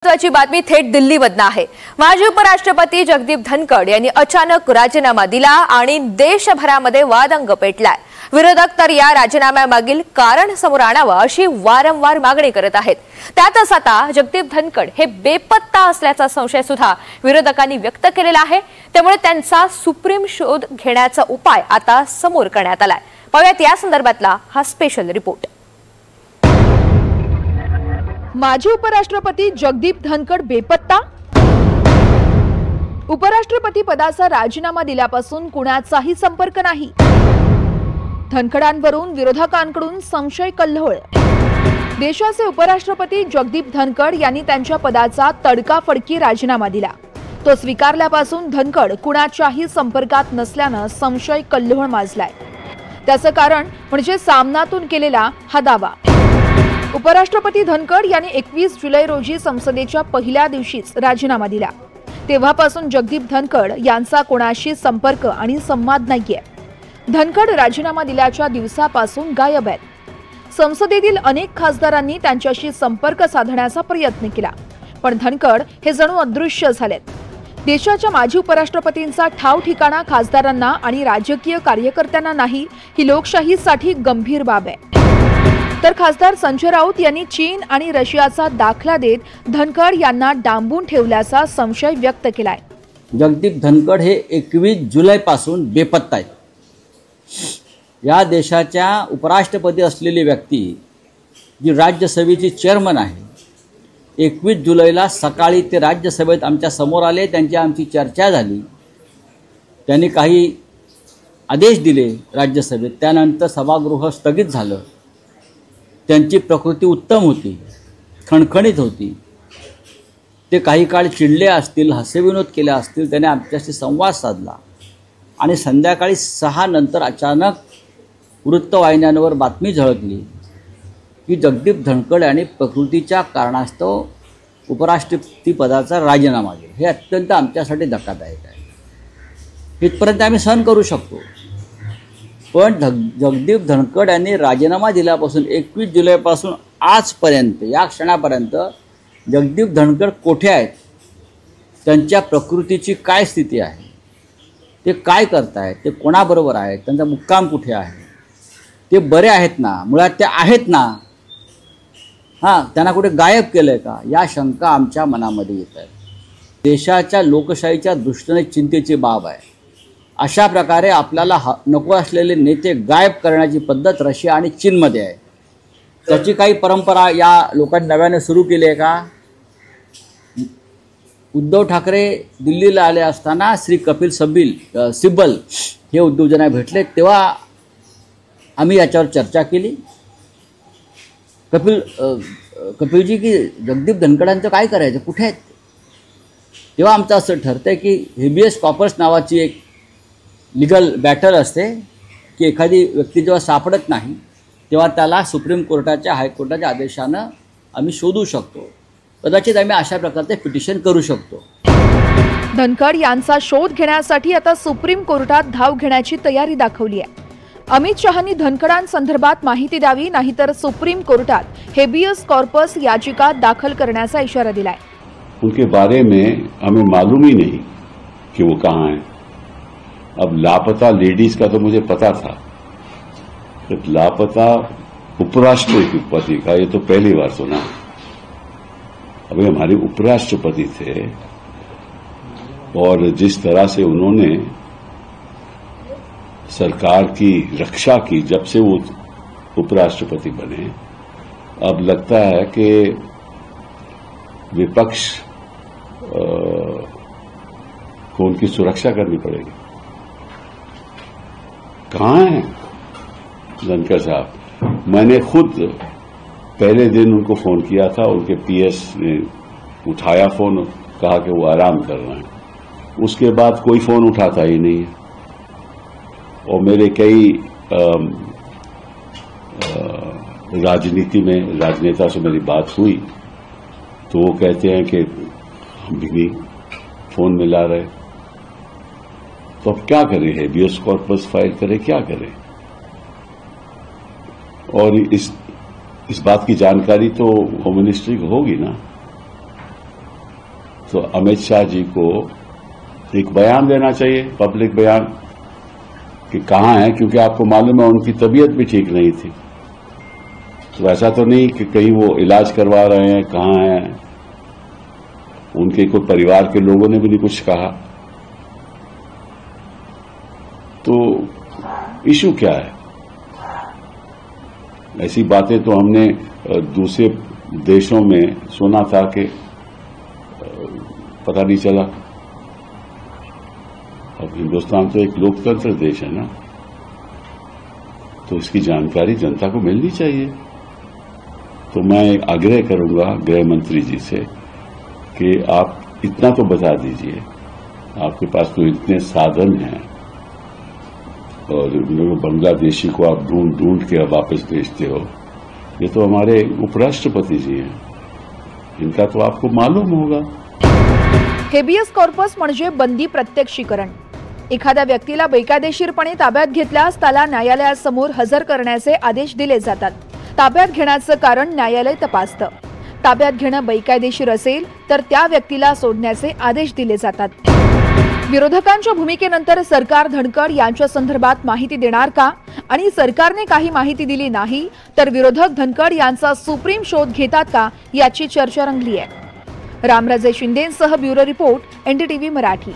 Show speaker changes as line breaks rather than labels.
महत्त्वाची बातमी थेट दिल्लीमधून आहे। माजी उपराष्ट्रपती जगदीप धनखड यांनी अचानक राजीनामा दिला आणि देशभरामध्ये वादंग पेटलाय। विरोधक तर या राजीनाम्यामागील कारण समोर आणावं अशी वारंवार मागणी करत आहेत। त्यातच आता जगदीप धनखड हे बेपत्ता असल्याचा संशय सुद्धा विरोधकांनी व्यक्त केलेला आहे। त्यामुळे त्यांचा सुप्रीम शोध घेण्याचा उपाय आता समोर करण्यात आलाय। पाहूयात या संदर्भातला हा स्पेशल रिपोर्ट।
माजी उपराष्ट्रपती जगदीप धनखड बेपत्ता। उपराष्ट्रपती पदाचा राजीनामा दिल्यापासून कुणाचाही संपर्क नाही। धनखडांवरून विरोधकांकडून संशय कल्लोळ। देशाचे उपराष्ट्रपती जगदीप धनखड यांनी त्यांच्या पदाचा तडकाफडकी राजीनामा दिला। तो स्वीकारल्यापासून धनखड कुणाच्याही संपर्कात नसल्याने संशय कल्लोळ माजलाय। त्याचं कारण म्हणजे सामनातून केलेला हा दावा। उपराष्ट्रपती धनखड यांनी 21 जुलै रोजी संसदेच्या पहिल्या दिवशीच राजीनामा दिला। तेव्हापासून जगदीप धनखड यांचा कोणाशी संपर्क आणि संवाद नाहीये। धनखड राजीनामा दिल्याच्या दिवसापासून गायब आहेत। संसदेतील अनेक खासदारांनी त्यांच्याशी संपर्क साधण्याचा प्रयत्न केला, पण धनखड हे जणू अदृश्य झालेत। देशाच्या माजी उपराष्ट्रपतींचा ठाव ठिकाणा खासदारांना आणि राजकीय कार्यकर्त्यांना नाही, ही लोकशाहीसाठी गंभीर बाब आहे। तर खासदार संजय राऊत यांनी चीन आणि रशियाचा दाखला देत धनखड यांना डांबून ठेवल्याचा संशय व्यक्त केलाय।
जगदीप धनखड हे 21 जुलैपासून बेपत्ता आहेत। या देशाच्या उपराष्ट्रपती असलेली व्यक्ती जी राज्यसभेची चेअरमन आहे, 21 जुलैला सकाळी ते राज्यसभेत आमच्या समोर आले। त्यांची आमची चर्चा झाली। त्यांनी काही आदेश दिले राज्यसभेत। त्यानंतर सभागृह स्थगित झालं। त्यांची प्रकृती उत्तम होती, खणखणीत होती। ते काही काळ चिडले असतील, हास्यविनोद केले असतील। त्याने आमच्याशी संवाद साधला आणि संध्याकाळी 6 नंतर अचानक वृत्तवाहिन्यांवर बातमी झळकली की जगदीप धनखड यांनी प्रकृतीच्या कारणास्तव उपराष्ट्रपती पदाचा राजीनामा दिला। हे अत्यंत आमच्यासाठी धक्कादायक आहे। इथपर्यंत आम्ही सहन करू शकतो, पण जगदीप धनखड यांनी राजीनामा दिल्यापासून 21 जुलैपासून आजपर्यंत या क्षणापर्यंत जगदीप धनखड कुठे आहेत, त्यांच्या प्रकृतीची काय स्थिती आहे, ते काय करतायत, ते कोणाबरोबर आहेत, त्यांचा मुक्काम कुठे आहे, ते बरे आहेत ना, मुळात ते आहेत ना, त्यांना कुठे गायब केलंय का, या शंका आमच्या मनामध्ये येत आहेत। देशाच्या लोकशाहीच्या दृष्टीने चिंतेची बाब आहे। अशा प्रकारे आपल्याला नको असलेले नेते गायब करण्याची पद्धत रशिया आणि चीनमध्ये आहे। त्याची काही परंपरा या लोकांनी नव्याने सुरू केली आहे का? उद्धव ठाकरे दिल्लीला आले असताना श्री कपिल सिब्बल हे उद्योजकांना भेटले, तेव्हा आम्ही याच्यावर चर्चा केली। कपिलजी की जगदीप धनखडांचं काय करायचं, कुठे आहेत? तेव्हा आमचं असं ठरतंय की हेबियस कॉर्पस नावाची एक लीगल बॅटल असते की एखादी व्यक्ती जेव्हा सापडत नाही तेव्हा त्याला सुप्रीम कोर्टाच्या हायकोर्टाच्या आदेशानं आम्ही शोधू शकतो। कदाचित आम्ही अशा प्रकारचे पिटिशन करू शकतो।
धनखड यांचा शोध घेण्यासाठी आता सुप्रीम कोर्टात धाव घेण्याची तयारी दाखवली आहे। अमित शहांनी धनखडांसंदर्भात माहिती द्यावी, नाहीतर सुप्रीम कोर्टात हेबियस कॉर्पस याचिका दाखल करण्याचा इशारा दिलाय।
उनके बारे में हमें मालूम ही नहीं कि वो कहाँ हैं। अब लापता लेडीज का तो मुझे पता था, तो लापता उपराष्ट्रपति का ये तो पहली बार सुना। अभी हमारे उपराष्ट्रपति थे और जिस तरह से उन्होंने सरकार की रक्षा की जब से वो उपराष्ट्रपति बने, अब लगता है कि विपक्ष को उनकी सुरक्षा करनी पड़ेगी। कहाँ हैं धनखड़ साहब? मैंने खुद पहले दिन उनको फोन किया था, उनके पीएस ने उठाया फोन, कहा कि वो आराम कर रहे हैं। उसके बाद कोई फोन उठाता ही नहीं है। और मेरे कई राजनीति में राजनेता से मेरी बात हुई तो वो कहते हैं कि हम भी नहीं फोन मिला रहे। तो अब क्या करें? हेबियस कॉर्पस फाइल करें, क्या करें? और इस बात की जानकारी तो होम मिनिस्ट्री को होगी ना। तो अमित शाह जी को एक बयान देना चाहिए, पब्लिक बयान, कि कहाँ है, क्योंकि आपको मालूम है उनकी तबीयत भी ठीक नहीं थी। तो ऐसा तो नहीं कि कहीं वो इलाज करवा रहे हैं, कहाँ हैं, उनके कोई परिवार के लोगों ने भी नहीं कुछ कहा। तो इशू क्या है? ऐसी बातें तो हमने दूसरे देशों में सुना था कि पता नहीं चला। अब हिंदुस्तान तो एक लोकतंत्र देश है ना, तो इसकी जानकारी जनता को मिलनी चाहिए। तो मैं आग्रह करूंगा गृह मंत्री जी से कि आप इतना तो बता दीजिए, आपके पास तो इतने साधन हैं, और बांग्लादेशी को आप ढूंढ ढूंढ के अब वापस भेजते हो। ये तो हमारे उपराष्ट्रपति जी हैं, इनका तो आपको मालूम होगा।
हेबियस कॉर्पस म्हणजे बंदी प्रत्यक्षीकरण। एखाद्या व्यक्तीला बेकायदेशीरपणे ताब्यात घेतल्यास त्याला न्यायालयासमोर हजर करण्याचे आदेश दिले जातात। ताब्यात घेण्याचं कारण न्यायालय तपासतं। ताब्यात घेणं बेकायदेशीर असेल तर त्या व्यक्तीला सोडण्याचे आदेश दिले जातात। विरोधकांच्या भूमिकेनंतर सरकार धनकड यांच्या संदर्भात माहिती देणार का? आणि सरकारने काही माहिती दिली नाही तर विरोधक धनकड यांचा सुप्रीम शोध घेतात का, याची चर्चा रंगली आहे। रामराजे शिंदेंसह ब्युरो रिपोर्ट, NDTV मराठी।